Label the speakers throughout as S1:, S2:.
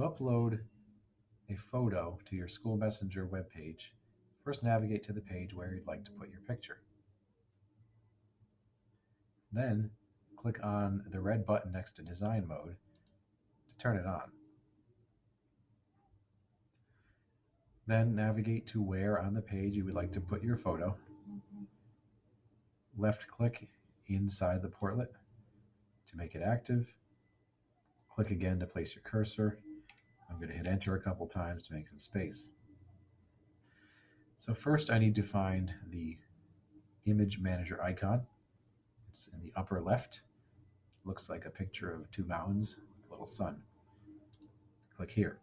S1: upload a photo to your School Messenger webpage, first navigate to the page where you'd like to put your picture. Then click on the red button next to Design Mode to turn it on. Then navigate to where on the page you would like to put your photo. Left click inside the portlet to make it active. Click again to place your cursor. I'm going to hit enter a couple times to make some space. So first I need to find the image manager icon. It's in the upper left. Looks like a picture of two mountains with a little sun. Click here.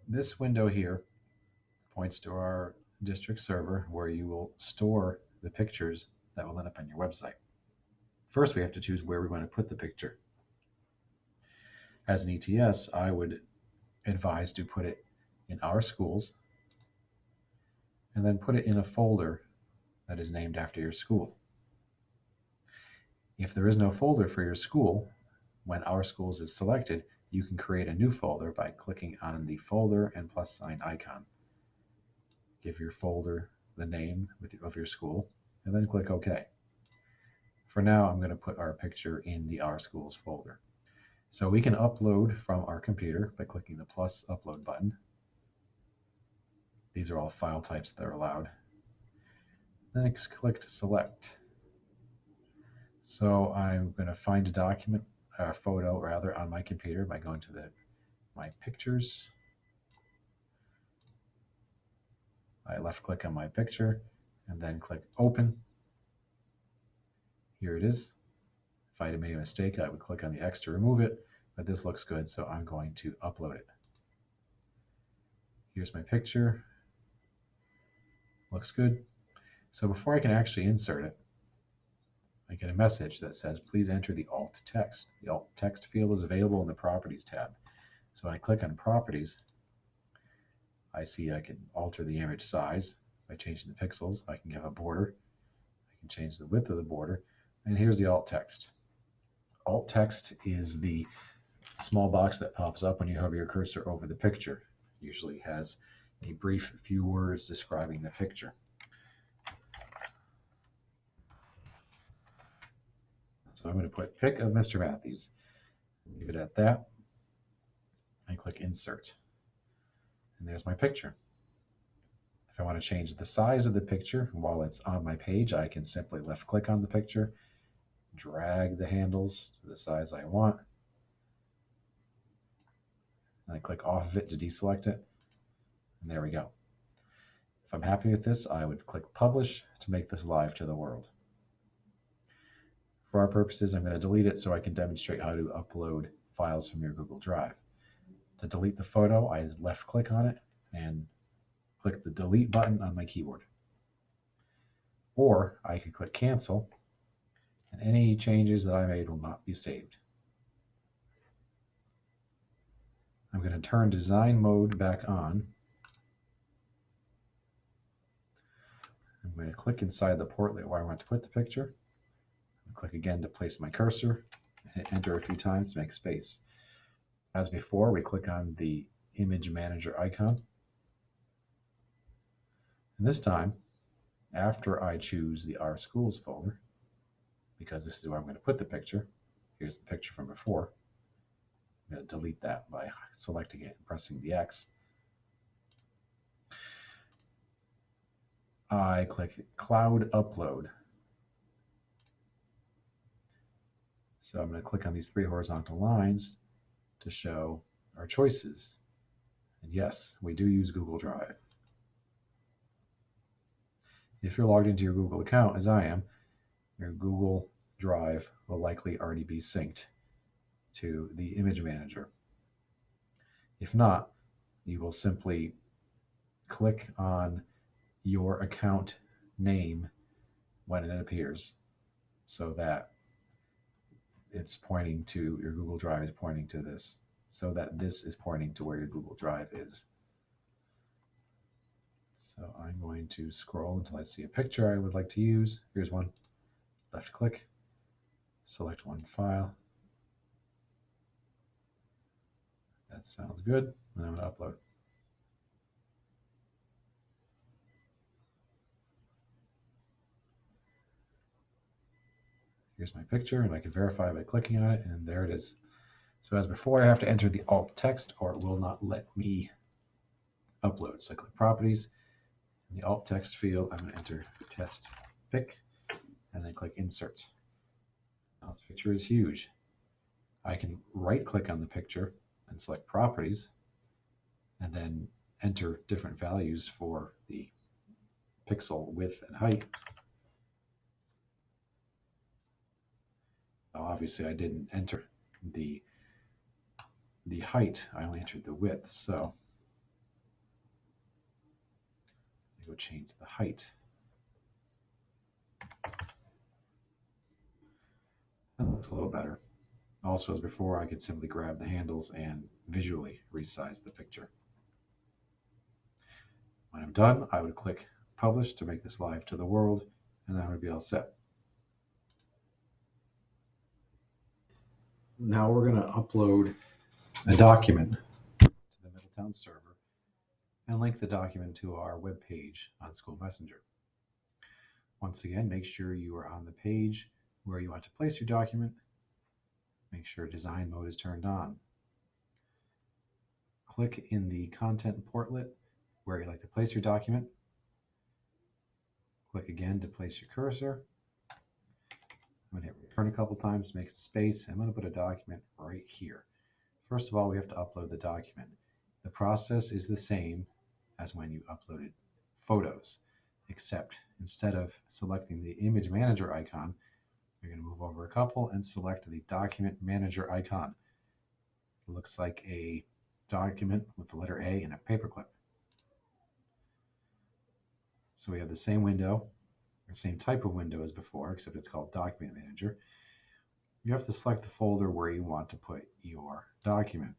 S1: This window here points to our district server where you will store the pictures that will end up on your website. First, we have to choose where we want to put the picture. As an ETS, I would advise to put it in Our Schools and then put it in a folder that is named after your school. If there is no folder for your school, when Our Schools is selected, you can create a new folder by clicking on the folder and plus sign icon. Give your folder the name of your school and then click OK. For now, I'm going to put our picture in the Our Schools folder. So we can upload from our computer by clicking the plus upload button. These are all file types that are allowed. Next, click to select. So I'm going to find a document, a photo rather, on my computer by going to my pictures. I left click on my picture and then click open. Here it is. If I had made a mistake, I would click on the X to remove it, but this looks good, so I'm going to upload it. Here's my picture. Looks good. So before I can actually insert it, I get a message that says, please enter the alt text. The alt text field is available in the Properties tab. So when I click on Properties, I see I can alter the image size by changing the pixels. I can give a border. I can change the width of the border. And here's the alt text. Alt text is the small box that pops up when you hover your cursor over the picture. It usually has a brief few words describing the picture. So I'm going to put pic of Mr. Matthews. Leave it at that. And click insert. And there's my picture. If I want to change the size of the picture while it's on my page, I can simply left click on the picture, drag the handles to the size I want, and I click off of it to deselect it. And there we go. If I'm happy with this, I would click publish to make this live to the world. For our purposes, I'm going to delete it so I can demonstrate how to upload files from your Google Drive. To delete the photo, I left click on it and click the delete button on my keyboard. Or I can click cancel, and any changes that I made will not be saved. I'm going to turn design mode back on. I'm going to click inside the portlet where I want to put the picture. Click again to place my cursor, hit enter a few times to make space. As before, we click on the image manager icon. And this time, after I choose the Our Schools folder, because this is where I'm going to put the picture, here's the picture from before. I'm going to delete that by selecting it and pressing the X. I click Cloud Upload. So I'm going to click on these three horizontal lines to show our choices. And yes, we do use Google Drive. If you're logged into your Google account, as I am, your Google Drive will likely already be synced to the image manager. If not, you will simply click on your account name when it appears so that it's pointing to your Google Drive is pointing to this, so that this is pointing to where your Google Drive is. So I'm going to scroll until I see a picture I would like to use. Here's one. Left click, select one file, That sounds good. And I'm going to upload. Here's my picture, and I can verify by clicking on it, and there it is. So as before, I have to enter the alt text or it will not let me upload. So I click properties. In the alt text field, I'm going to enter test pic and then click insert. Now this picture is huge. I can right click on the picture and select properties and then enter different values for the pixel width and height. Now, obviously I didn't enter the height, I only entered the width. So I go change the height. That looks a little better. Also, as before, I could simply grab the handles and visually resize the picture. When I'm done, I would click publish to make this live to the world, and that would be all set. Now we're going to upload a document to the Middletown server and link the document to our web page on School Messenger. Once again, make sure you are on the page where you want to place your document. Make sure design mode is turned on. Click in the content portlet where you'd like to place your document. Click again to place your cursor. I'm going to hit return a couple times, make some space. I'm going to put a document right here. First of all, we have to upload the document. The process is the same as when you uploaded photos, except instead of selecting the image manager icon, you're going to move over a couple and select the document manager icon. It looks like a document with the letter A and a paperclip. So we have the same window, the same type of window as before, except it's called Document Manager. You have to select the folder where you want to put your document.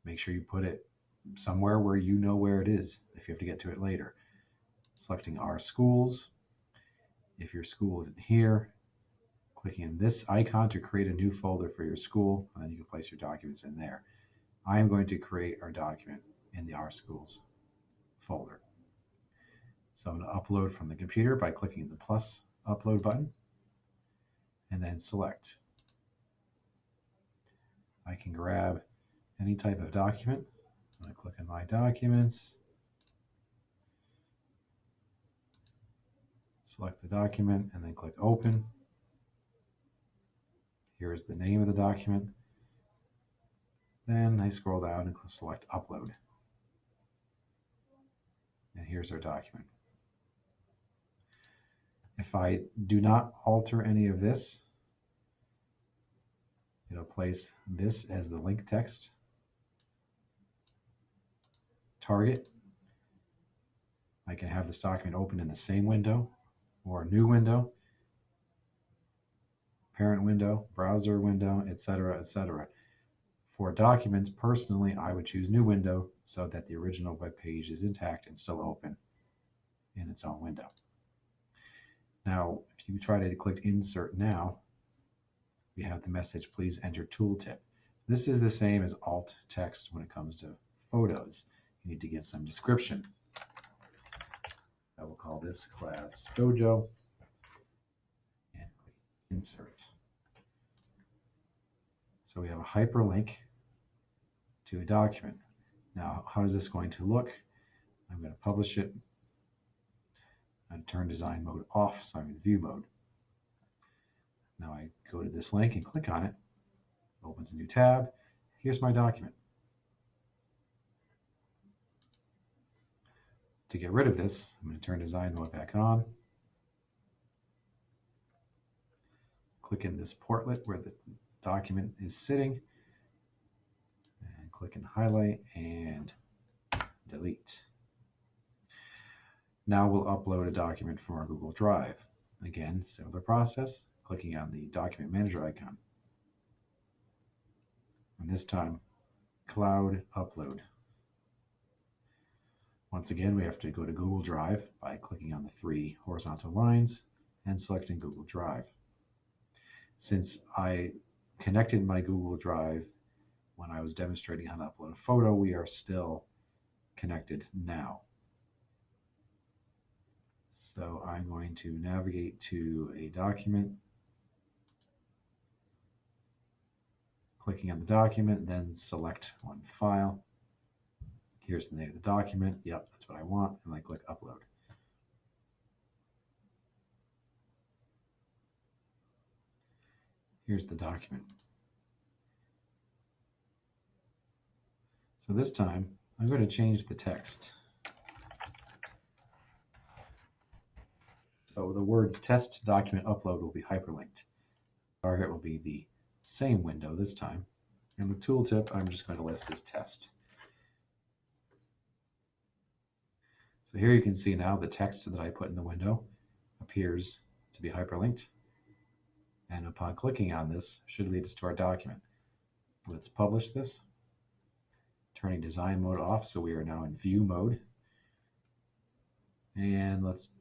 S1: Make sure you put it somewhere where you know where it is if you have to get to it later. Selecting Our Schools. If your school isn't here, clicking in this icon to create a new folder for your school, and then you can place your documents in there. I am going to create our document in the Our Schools folder. So I'm going to upload from the computer by clicking the plus upload button and then select. I can grab any type of document. I'm going to click on My Documents, select the document, and then click Open. Here's the name of the document. Then I scroll down and select Upload. And here's our document. If I do not alter any of this, it'll place this as the link text. Target. I can have this document open in the same window or a new window, parent window, browser window, etc., etc. For documents, personally, I would choose new window so that the original web page is intact and still open in its own window. Now, if you try to click Insert Now, we have the message, please enter tooltip. This is the same as alt text when it comes to photos. You need to give some description. I will call this Class Dojo and click Insert. So we have a hyperlink to a document. Now, how is this going to look? I'm going to publish it and turn design mode off, so I'm in view mode. Now I go to this link and click on it. It opens a new tab. Here's my document. To get rid of this, I'm going to turn design mode back on. Click in this portlet where the document is sitting and click in highlight and delete. Now we'll upload a document from our Google Drive. Again, similar process, clicking on the document manager icon. And this time, cloud upload. Once again, we have to go to Google Drive by clicking on the three horizontal lines and selecting Google Drive. Since I connected my Google Drive when I was demonstrating how to upload a photo, we are still connected now. So I'm going to navigate to a document, clicking on the document, then select one file. Here's the name of the document. Yep, that's what I want. And I click upload. Here's the document. So this time, I'm going to change the text. So the words test document upload will be hyperlinked. Target will be the same window this time. And the tooltip, I'm just going to list as test. So here you can see now the text that I put in the window appears to be hyperlinked. And upon clicking on this, should lead us to our document. Let's publish this, turning design mode off, so we are now in view mode. And let's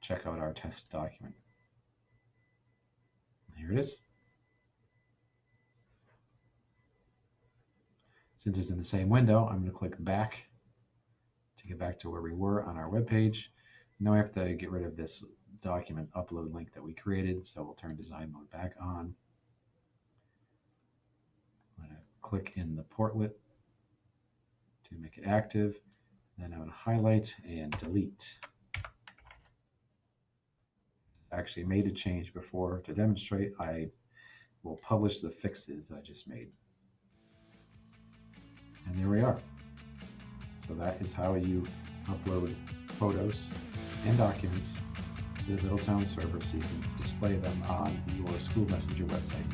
S1: check out our test document. Here it is. Since it's in the same window, I'm going to click back to get back to where we were on our web page. Now I have to get rid of this document upload link that we created, so we'll turn design mode back on. I'm going to click in the portlet to make it active. Then I'm going to highlight and delete. Actually made a change before to demonstrate. I will publish the fixes that I just made. And there we are. So that is how you upload photos and documents to the Middletown server so you can display them on your School Messenger website.